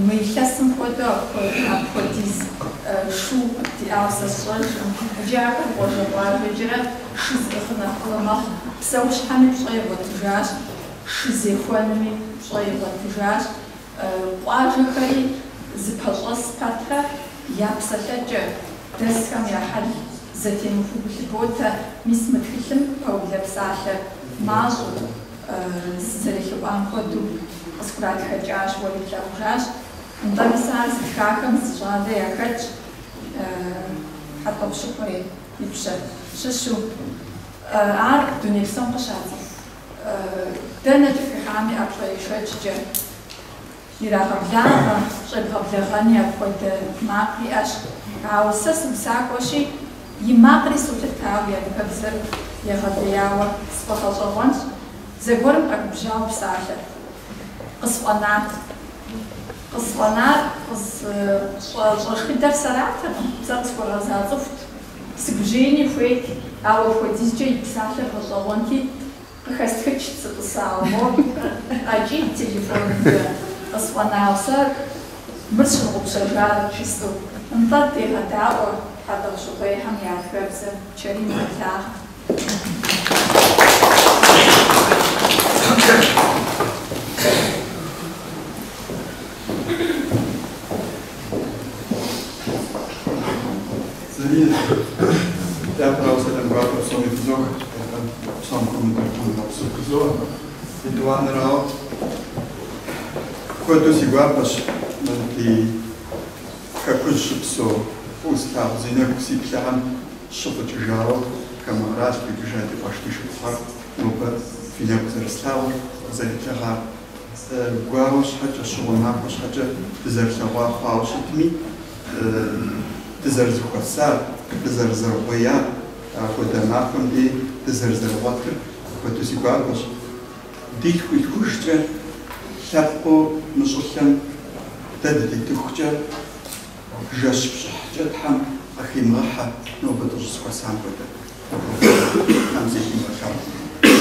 Милъэсым хуэдэу апхуэдиз шу диӏауэ сщӏэжым джабэр къожэгъуажэкӏэрэ шы зыӏыгъын нэхърэ мэхъу, псэущхьэми пщӏэ игъуэтыжащ, шы зехуэнми пщӏэ игъуэтыжащ, къуажэхэри зыпэщӏэс пэтрэ я псэлъэкӏэ дэсхэм я хьэл зэтемыхубылъыботэ, мис мы тхылъым пэулэ псалъэ мащӏэу зэрылъыӏуам хуэдэу къысхуратхэкӏащ, уэри плъэӏужащ. Нтӏэ мис ар зытхахэм зы щӏалэ яхэтщ хьэтӏохъущыкъуей и пщэ щыщу. Ар дуней псом къыщацӏыху. Дэнэ дыхыхьами ӏэплӏэ ишэчкӏэ ирагъэблагъэ, щӏебгъэблэгъэни апхуэдэ макъ иӏэщ. Ауэ сэ сыусакӏуэщи, и макъри солъытауэ адыгэбзэр егъэлеяуэ сфӏэгъэщӏэгъуэнщ. Зэгуэрым къэгубжьауэ псалъэ. Къысфӏэнат щӏэшхыдэр сэратэкъым, сэ къысхуэгъэза цӏыхут. Сыгужьеини хуейт, ауэ апхуэдизкӏэ и псалъэр гъэщӏэгъуэнти къыхэстхыкӏ сытӏысауэ. Къэкӏий телефоным къысфӏэнауэ, сэ мыр щымыгъупщэжар жысӏэу. Нтӏэ дегъэдаӏуэ хьэтӏохъущыкъуейхэм я адыгэбзэр чэри мыгъэлъагъэ. Я правился там брата в своем визок, сам комментарий в Сукзо, и два нрава. Който си глапаш, нали, какой шипсо, устав, зинек си плян, шипочежал, камараж, прибежать почти шипфар, но по финек зарастал, заритляга. Главош хача шуманакош хача заритляга хаушитми, тезарзухаса, тезарзарвая, ходанахом и тезарзарватер, който си глапаш. Дих хуйхушче, лапко мшулхан, тадди тухче, жашпшахче тхам, ахимаха, но бадурсхасан хода. Там зихимаха.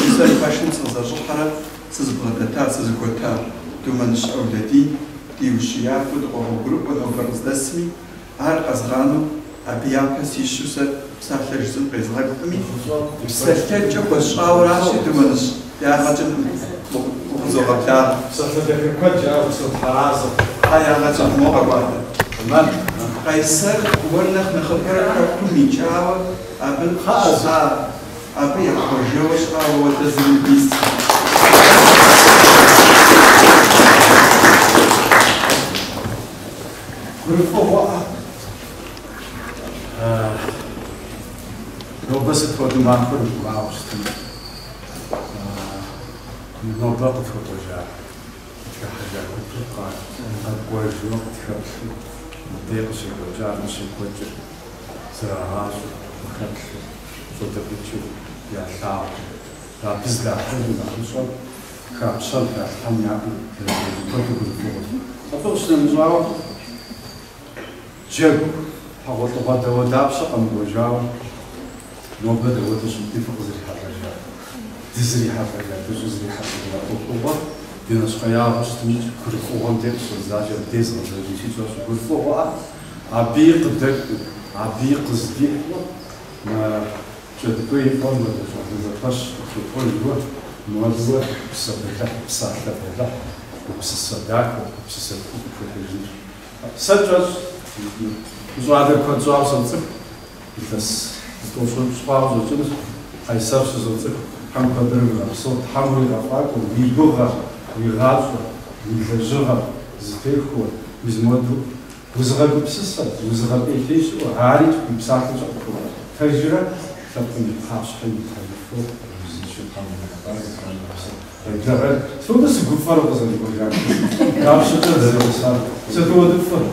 Изай пашин сазажухара, сазбгатата, сазгота, думанш аулади, диушия, фудгого группа, новарздасми, ар азрану, абиянка сишуса, псаллажзун безлагами, псалладжа башаураши думанш, ягаджан зогатар, псалладжа сутхараза, аягаджан могабада. Ман кайсар варнах нахапара кумичава, абен хаза, абе яхожеваш ава ватазрубис. Нобъсът ходиман ходимаущи. Нобъсът ходожа. Така хажа кутука. Акой жлоб тхапши. Дебши ходожа, наши ходожа. Срагаши, хапши. Сотапичу, яшау. Да пизда ходимаущи. Хапшал да хамяби. Ходимаущи. Апошли мжао. جب حاول تقعد ودابش قم وجاو نوبة ودش متفق زري حاجة تزري حاجة تزري حاجة وقوة ديناش خيار مستميت كل خوان ديك سوزاجة ديز غزاجة شيء كل خوة عبيق دك عبيق زدي ما جد كوي فون ولا شو هذا فش شو كل جوا موضوع بسبب بسالة بلا وبسالة وبسالة كل سجل زوادر كنت زوار صنصر بس توصل شقاو زوجنا هاي سرش زوجنا هم قدرنا صوت حمل الأفاق ويجوها ويغادر ويفجرها زفيركو وزمودو وزغب بسسة وزغب إيش وعارج بساعة جاكو فجرة تبقى بحاش حلو تحلفو وزيشو حمل الأفاق تفوق بس قفار وقصد يقول يعني كاف شكرا زي وصار ستو دفر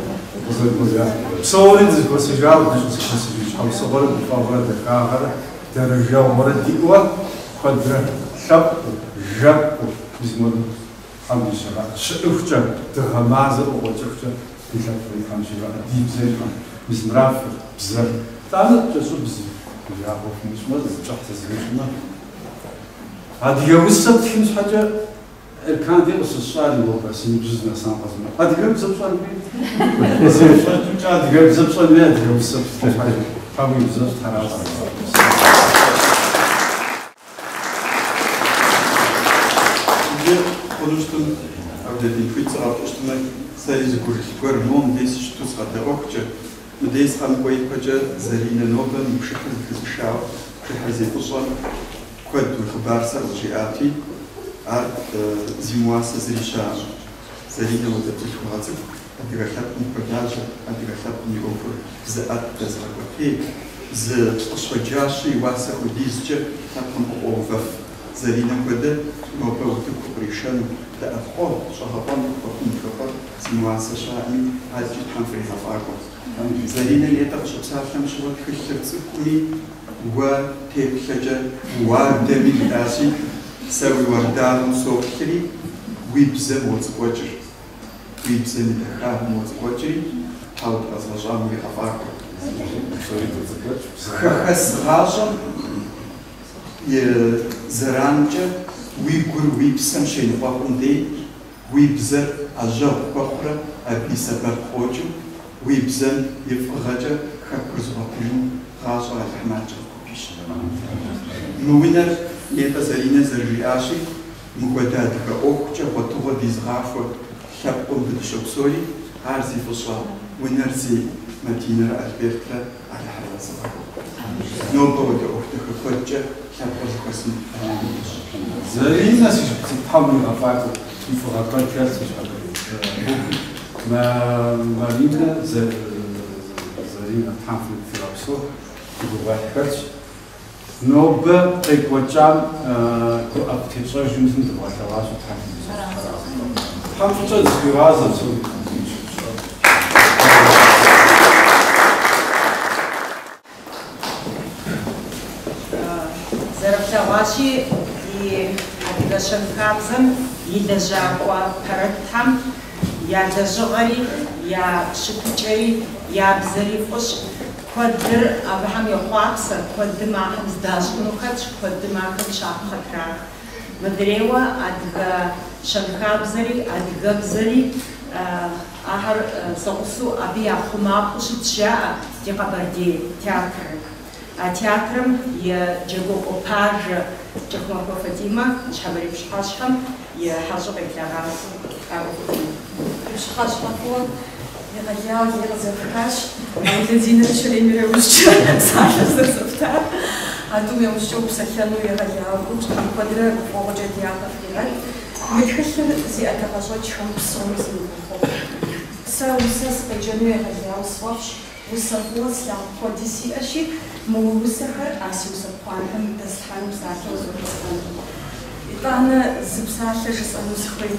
صوري ذكر سجاو دش سجاو حول صور بفاورة دكاغر درجة وردي قوة قدر شب جب بزمن حمد شرع شؤفجة تغمازر وجفجة بشكل خمس شرع ديب زي بزمراف بزر تعال تشوف بزر يا أبو مش مزج تحت زيشنا أديك وسط كم حاجة كان دي بس السؤال هو بس نجزنا سامبل أديك وسط سؤال مين؟ بس أديك وسط سؤال مين أديك وسط حاجة حاول وسط حراسة. Konuştum, avdedin Twitter atmıştım. Sadece görmem desi şu sırada okçu. Desi ham koyup koca zarine nova müşkil kızışav. Kıhazi usul kod خبارسا وجياتي art zimuasa zrisha zarine oda tixwazib. Adiga xatm kodaja, adiga xatm yofur. Z at tazraqati z usfajashi wasa udizje xatm ovaf. Zarine koda نوبة وتكبريشان تأخذ شهران وكم كبر سمواسة شائن هذا جد حنفريها فارقة. زارينا اللي تقصد سافر مشروع كشر تسكني وتبخجة ودمي داسي سوي وردان وصوكري ويبزا موزقوجر ويبزا ندخاه موزقوجري حاول أزغجان مريها فارقة. خس غاجم يزرانجة ويقول ويبسم شيء نبغون دي ويبزر أجر بخرة أبي سبب خوجو ويبزم يفرجة خكرز بطيون غاجة الحماجة نوينر يتزرين زرجاشي مقداد كأوكجة وطوة ديزغافة خبقون بدشوكسوري عارزي فصلا ونرزي مدينة ألبرتا على حراسة نوبة ودأوكتك خوجة خبقون قسم زين ناس تتحمل أفعال في فقرات كاسة ما لينا زين تحمل في رأسه يبغى يحكش نوبة تيكوتشام كو أبتشار جنسن تبغى تواصل تحمل جد في رازم سوي زرفتواشي أديكشن كابزم يدجاقوا كرتهم يا دجغري يا شكوچري يا بزري فوش قدر أبهم يخواقسر قدر ما هم زداشكنو كتش قدر ما هم شاق خطران مدريوا أديك شنكابزري أديك بزري أهر سقسو أبي أخماب وشتشاء يقبردي تياتر театром я джего опаж Чехмакова Фатима, Шабари Пшхашхам, я хажу бекларас Пшхашхам, я хотела зафраш, а вот один решили уже Саша зафтар, а думаю, что психану я хотела, что квадрат поводе театра филат, мы хотели зи это хажу чхам псом зимухо. Саусас педжану я хотела свач, усавос я подиси аши. موسخر أسوس قانهم تسحن بساعة وزوجتان. إطعنا زبساعة جسنا سخري.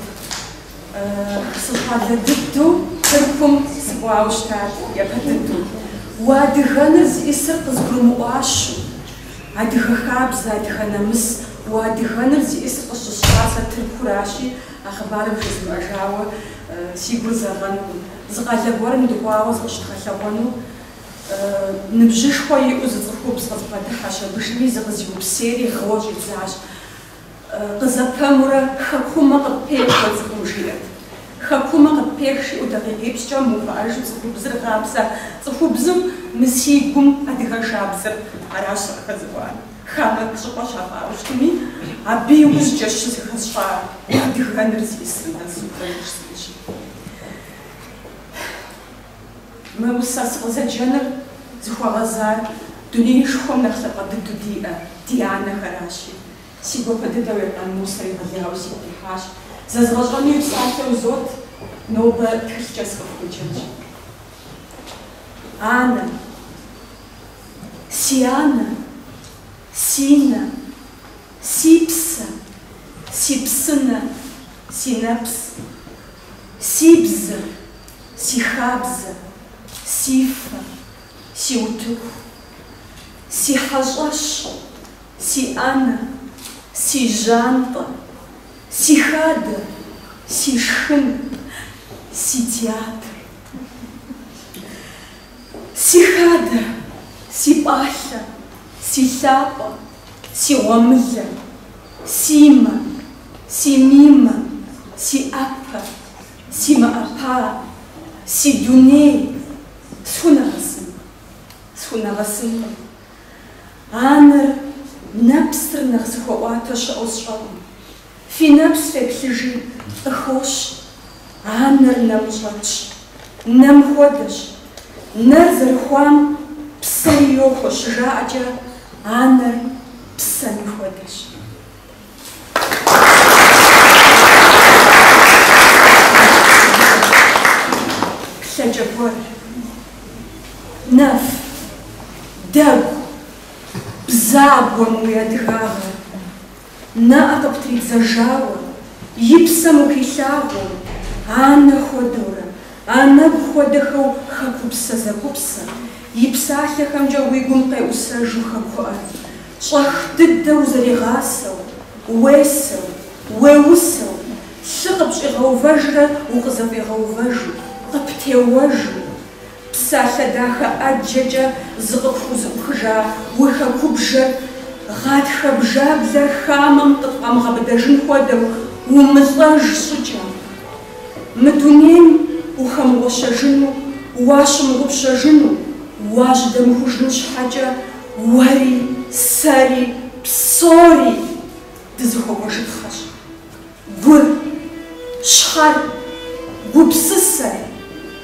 سبحان الدكتور تركم سبعة وشتات يبهدتو. وادغنز يسرق زبرم واشو. أدغ خابز أدغ نمس وادغنز يسرق الشاشة تركوراشي أخبار بجسم أجاوة سيقول زغنو زغالة ورم دقواوز وشتخلوانو. نبجش خوي وزخوب صفات حاشا بشمي زغزيو بسيري خوجي زاش قزبامورا حكومة قبيل وزخوجيات حكومة قبيل شيء ودقيقة بس جام مفاعل زخوب زرقابسا زخوب زم مسيقوم أديها شابزر عراش خزوان خامك شقا شافا وشتمي عبي وزجش زخشفا أديها نرزي السنة زوجيش سيشي ما وساس غزجنر زخوا غزار دنيا شخم نخلق ضد ديانا خراشي سيبو بددا ويقان موسري غدياو سيبو حاش زغجني وساته وزوت نوبة تخجس خفوجنج أنا سيانا سينا سيبسا سيبسنا سينبس سيبز سيخابز سيفا سيوتو سي حجاش سي أنا سي جانطة سي خادة سي شخن سي تياتر سي خادة سي باحة سي ثابة سي غمية Sima, simima, si apa, sima apa, si dune, sхунагъэсын. Анэр нэпсыр нэхъ зыхуэӏуатэ щыӏэу сщӏэкъым. Фи нэпс феплъыжи къыхощ. Анэр нэм щӏэтщ, нэм хуэдэщ. Нэр зэрыхуам псэри йохуэ щыжаӏэкӏэ, анэр псэми хуэдэщ. Плъэкӏэ гуэр, нэф, дэгу, бзагуэм уи адыгагъэр, нэӏэ къыптридзэжауэ, и псэм ухилъагъуэу, анэ хуэдэурэ, анэгу хуэдэхэу хэкупсэ зэгупсэ, и псалъэхэмкӏэ уи гум къеӏусэжу хэкуӏэ, щӏэх дыдэу зэригъасэу, уесэу, уеусэу, лъы къыпщӏигъэувэжрэ укъызэфӏигъэувэжу, къыптеуэжу, псалъэ дахэ ӏэджэкӏэ зыкъыпхузыӏухыжа уи хэкубжэр гъатхэ бжаблэр хамэм къыпфӏэмыгъэбыдэжын хуэдэу умылӏэж щӏыкӏэ. Мы дунейм ухэмыгъуэщэжыну, уащымыгъупщэжыну, уащыдэмыхужын щхьэкӏэ уэри, сэри, псори дызыхуэгъуэжыфхэщ. Гур, щхьэр, гупсысэр,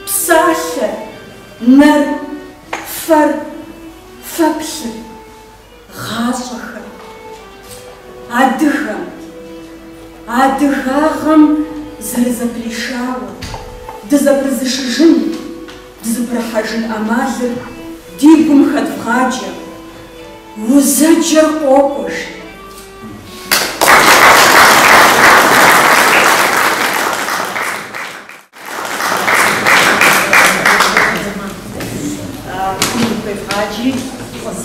псалъэр, нэр, фэр, фэплъыр, гъащӏэхэр. Адыгэм, адыгагъэм зэрызэпришауэ, дызэпрызышыжын, дызыпрыхьэжын ӏэмалыр ди гум хэтвгъаджэ, узэджэр къокӏуэж.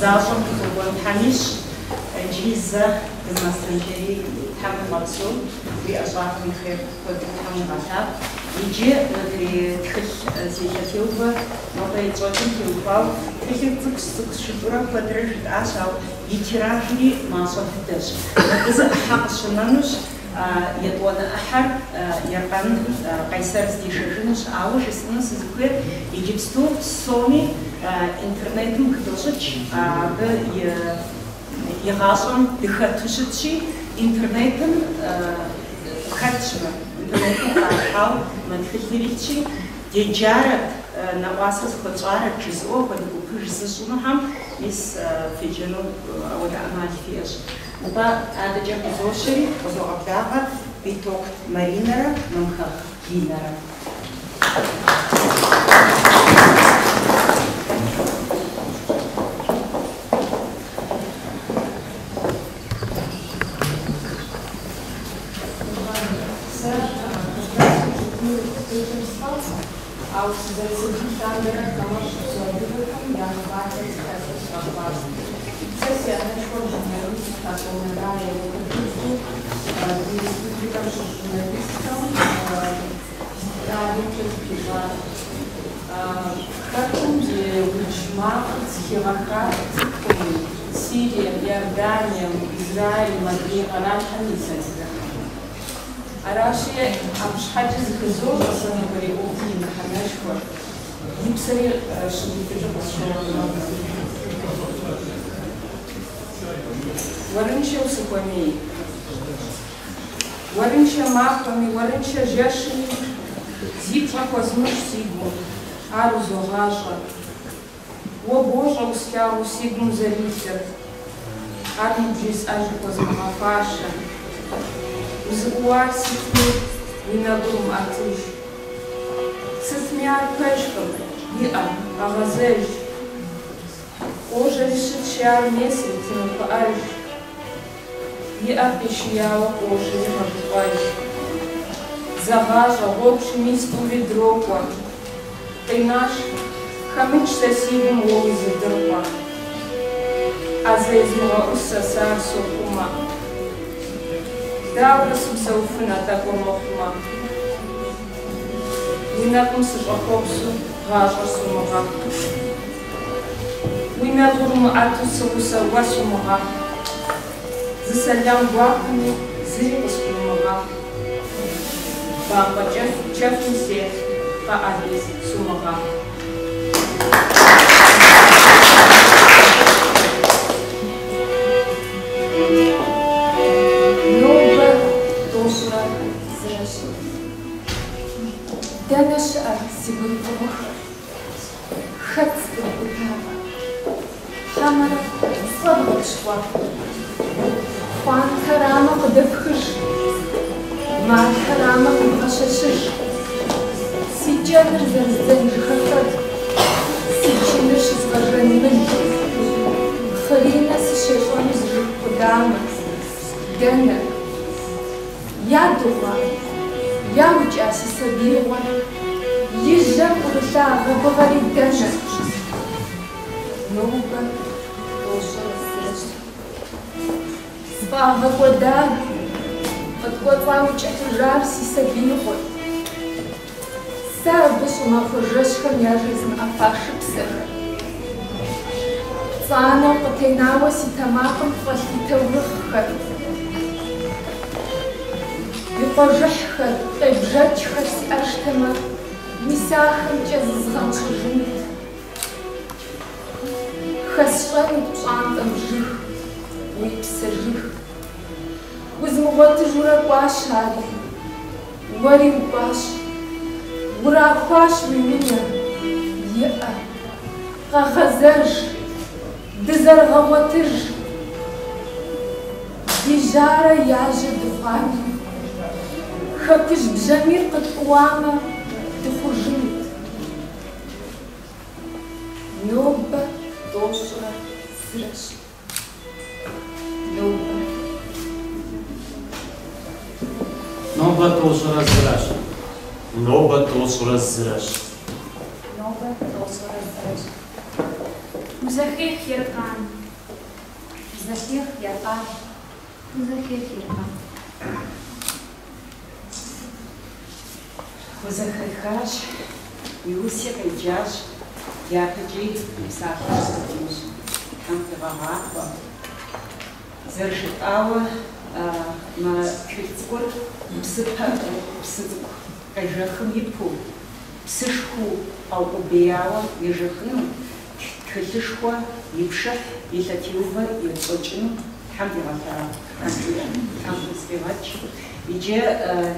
Зажжем Ханиш, Джиза, Демонстрантери, Хаммаксу, и Ашах Михаил, Хаммакат, Иджи, Тхих, Зихатилба, Новая Джочин Хилбал, Тхих Шитура, Квадриш, Ашау, и Тиражи, Масов Деш. Это Хак Шанануш, Ятуана Ахар, Яркан, Кайсер Стишажинуш, Ауш, Иснус, Зиквер, Иджипсту, Соми, интернетом продолжить, игашам дыхатушичи интернетом хатшма интернетом архал манфилиричи деджарат на васас хочарат чизо подгупыш сушунахам из фиджану авода амальфиеш. Уба ададжа позошери позоабдага биток маринара намха гинара. Сирия, Иордания, Израиль, Мадья, Арабия, Мисра. Арашия, Амшхаджи, Зхизор, Асанабари, Охи, Маханашква. Гипсари, Шабитежа, Пасшова. Варынча Усуквамей. Варынча Махвами, Варынча Жешини, Зипла Квазмуш Сигму, Ару Зогаша. О Боже, устягу сигну залитер, армуджис ажи позмафаша, узуар ситни винагрум атыш, ситмяр пешкам, иа агазеж, ожа решит шиар месяц на пааж, иа пешиява ожа мабуаж, загажа вопши мисту ведроква, ты наш Хамич сосигум лови задырма, а за измова усасар сокума. Давра сумсауфына такомохума. Винакум сыпахопсу гажа сумага. Винагурум ату сауса васумага. Зысэлам гуапэми зыри къысхуимыгъэху. Бампӏэ кӏэфым сет, къэӏэби сумыгъэху. Нобэ тӏощӏрэ зырэщ. Дэнэ щыӏэр си гурыӏуэгъуэхэр? Хэт зыкъыхутамэ? Хьэмэрэ сфӏэбгъэпщкӏуэ? Хъуантэрамэ къыдэпхыж, матхэрамэ къыбгъэщэщыж. Си кӏэныр зэрыздэижыхьэхэр, си чыныр щызгъэжэн мыл. Фэринэ сыщещӏэну зыжыг къудамэ. Дэнэ? Я дыгъуэ? Я укӏа си сабиигъуэ? И жьэм къыхулъагъэ быгъэри дэнэ? Нобэ тӏощӏрэ зырэщ. Сфӏагъэкӏуэдар, къыткӏуэцӏауэ кӏэтыжар си сабиигъуэт. Сэ абы щӏымахуэжэщхэм я жезмыӏэфа шыпсэхэр. Пцӏанэу къытенауэ си тэмакъым фӏэлъ и таурыхъхэр. И къуэжыхьхэр, къебжэчхэр сиӏэжтэмэ, мис ахэмкӏэ зызгъэнщӏыжынут. Хэсщӏэнут пщӏантӏэм жыг, уи псэ жыг. Узмыгъуэтыжурэ кӏуащ ари, уэри укӏуащ. Урахуащ уи унэ, иӏэ, къэгъэзэж, дызэрыгъэгъуэтыж. Ди жарэ яжьэ дыхъуами, хэпыж бжьамир къыткӏуамэ, дыхъужынут. Нобэ тӏощӏрэ зырэщ. Нобэ. Нобэ тӏощӏрэ зырэщ. Нобэ тӏощӏрэ зырэщ. Нобэ тӏощӏрэ зырэщ. Узэхех еркъан. Узэхех еркъан. Узэхех еркъан. Узэхахащ, и уси къеджащ, япэкӏи псалъэ сытынщ. Тхьэм фигъэгъахъуэ. Зэрыжытӏауэ, мы тхылъ цӏыкӏур псыпэ, псы цӏыкӏу къежэхым ипу, псышхуэу къэукъубеяуэ ежэхыну, тхылъышхуэ ипшыхь, илъэтеувэ етщӏэкӏыну Тхьэм дигъэлъагъу. Тхьэм къызфигъэкӏ. Иджы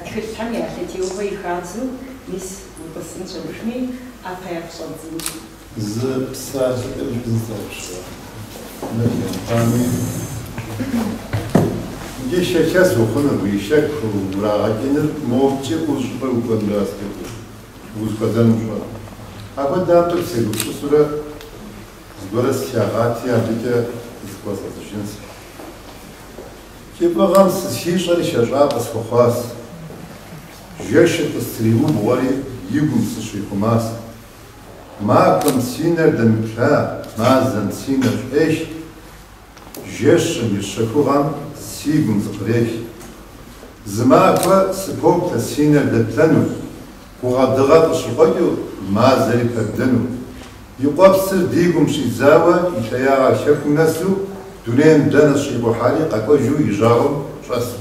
тхылъхьэм ялъэтеувэ ихадзу, мис упӏысын щӏэжми, ӏэпэ япщӏэдзынщ. Зы псалъэ къыздэпщӏэ. Иджы щэлъэс ухъуну, уи щэку урагъэкӏыныр мовкӏэ ӏущӏыпӏэ укӏуэнращ, узыхуэдэн ущӏэ. Апхуэдамэ сегупщӏысурэ зыгуэрэ слъагъати, абыкӏэ зыхуэзгъэзыжын. КӀыпӀыгъэм сыщищӀэри щэщӀа къысхуэхъуащ. Жэщыр къыстриубгъуэри игум сыщихъумащ. Махуэм си нэр дэмыплъа, мазэм си нэр щӀещ. Жэщым и щэхугъэм си гум зыкърещ. Зы махуэ сыпоплъэ си нэр дэплъэну, гугъэдыгъэ къыщыкъуэкӀыу мазэри пэблэну. И къуэпсыр ди гум щӀидзауэ и лъеягъэр лъэхум нэсу, дунейм дэнэ щӏикъухьари къэкӏуэжу и жагъуэм щӏэсу.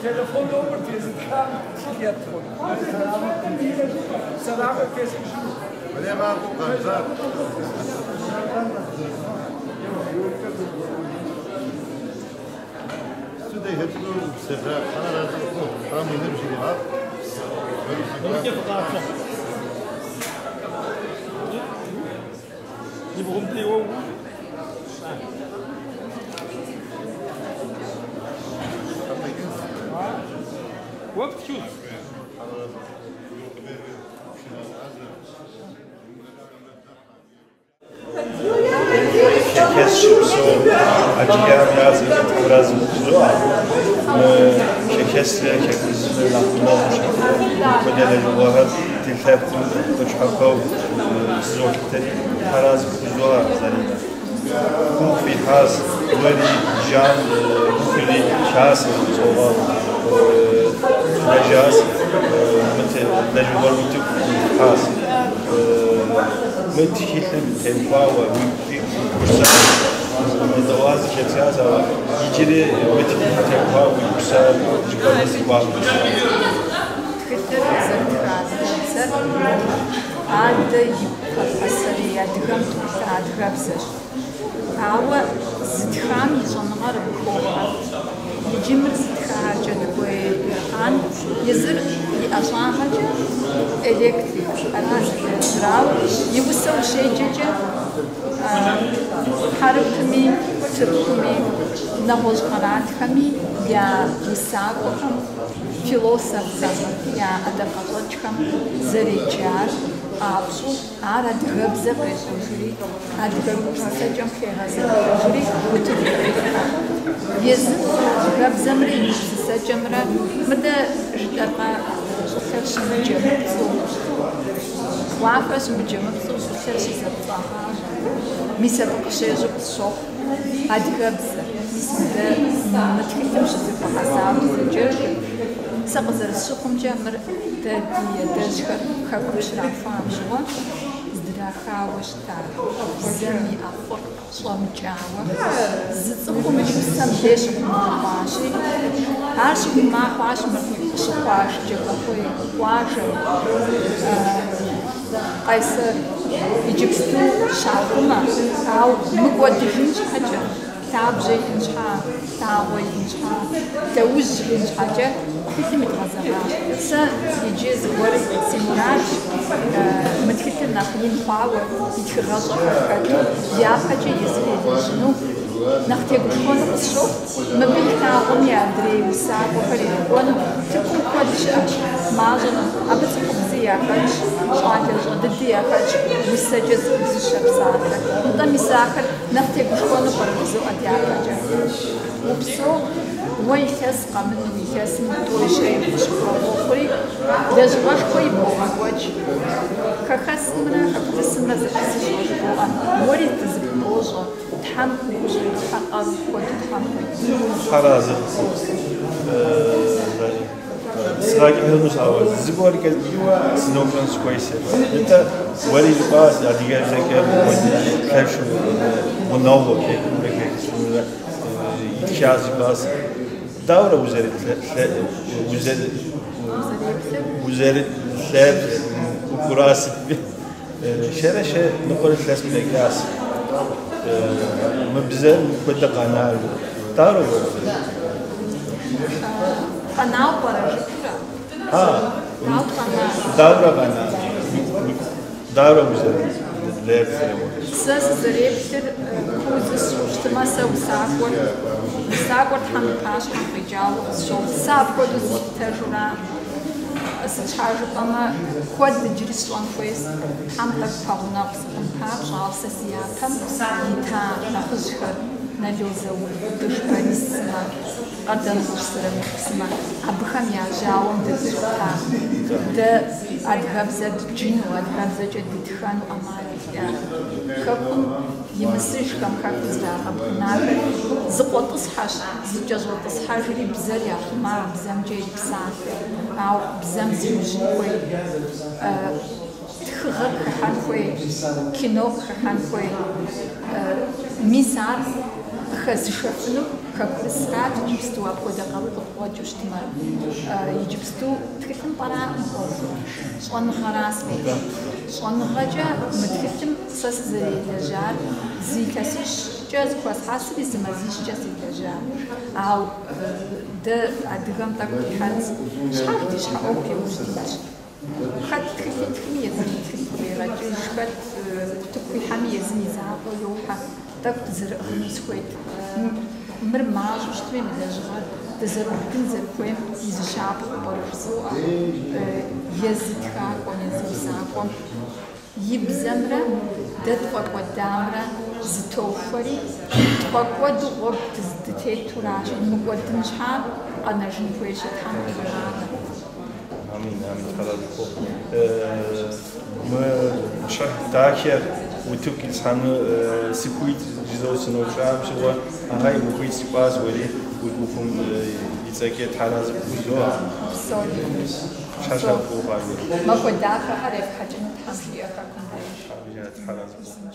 Telefonnummer diesen Kram hier drücken. Salam kesin. Ne var bu kadar? Suda hepsi sefer arası bu. Tam bir şey var. Böyle fotoğrafçı. Ne bu diyor? وقت شو؟ Şekersiz acıyan yazıcı biraz zor. Şekersiz şekersiz lafından böyle var dilteptim uçakau zorte taraz zor zaten. في حاس ولي جان كلي شاس صواب نجاس مت نجبر مت حاس مت هيلم تنفع وفي كورسات متواز كتير يجري مت تنفع وكورسات جبر سباب عادة يبقى يدغم تساعد خبزش أو زدخام يزنغر بخوها يجمر زدخاجة نقوي يزر يأصان حاجة إلكتريك أراز دراو يوصل شيء جيجة حركمي تركمي نهوز قرات خمي يا مساقهم فيلوسوف يا أدقاقاتكم زريجار أبسو أراد غبزة قيسوجري أدقاقو سجم خيرازة قيسوجري وتدقاقا يزن غبزة مري سجمرا مدى جدقا سوسيرش مجمبسو وعفاس مجمبسو سوسيرش زبطاها ميسابق شيزو بسوق أدقاقزة ميسابق متكتمش زبطا حساب زجاجة سقزر السقم جامر تدي دزخر خكوش رافام شوا زدراخاوش تاع زمي أفر صوم جاوا زتصقم يسم ليش ماشي عارش ما خاش مرتي شقاش جقفوي واش قيصر يجبستو شاكوما أو مقودين حاجة تعبجي إنشاء تعوي إنشاء توج إنشاء كل متغزرة سا يجيز ورد سيموناج متكتل ناخدين باور يتخرجوا حكاتو يافجي يزيد شنو نختي بكون قصو مبين تاعهم يادري وساق وفريد وانا تكون كودش مازن أبتكم زيافج شاكل ضدي يافج مستجز الشبسات نضم ساكر نختي بكون برزو أديافج وبسو ويخسق منه يخسق من شيء وخري لجواش خوي بوغا وجه كخسمنا أبتسمنا زبسش بوغا وريد تزبوغا تحمل وجه تحقق وتحمل خرازة سراج هذا أول زبور كذا سنوفرنس كويسة أنت ولي الباس أديك زكاة كيف شو مناوب كيف يتشاز باس دورة وزارة ثاب وكراسة شرشة نقول ثلاث ملكاس مبزل كده قناع دارو قناع برا دارو قناع دارو بزل لعب ساس زريبتر كوزس وشتما سو ساقور تحم كاش هم بيجاو شو ساقور دوز تجربة سچارج اما كود جريس وان فويس هم تك فاونا هم كاب شاف سياتم يتا نخشخ نجوزو دشبريسما قدم سرم اسما ابخم يا جاوم دزتا د ادغبزت جين وادغبزت دتخان اماريا كم يمسش كم كاكزرا ابنار زقوطس حاش زجزوطس حاش لي بزر يا ما بزم جاي بسان او بزم زوجي تخغر حنفوي كينو حنفوي ميسار خز شفنو كبسات يجبستو أبودا قبل وجوشتما يجبستو تكتم برا شون خلاص بيت شون خجا متكتم سس زي لجار زي كسيش جاز كواس حاسبي زمازيش جاز لجار أو ده أدغم تاكل حالس شحال شحال بيوجديش خد تكتم تكمية زي تكتم رجل شبت تكوي حمية زي زعبو يوحى تاكل زرق خمس خويت مر ماج وشتوي من الجغال تزرق تنزل كويم يزشاب برفزوع يزتكا كون يزوساكم يبزمرا دتقوى قدامرا زتوفري تقوى دغوب تزدتي تراش مقوى تنشحاب أنا جنفويش تحمل بغانا آمين آمين خلاص ما شرح تاكر وتوكل سانو سكويت جزء نوشام شو هاي مكويت سباز ولي ويكون يتسكت حالا زبوزوا شاشة فوق ما كنت دافع عليك حاجة نتحمل فيها كم حالا زبوزوا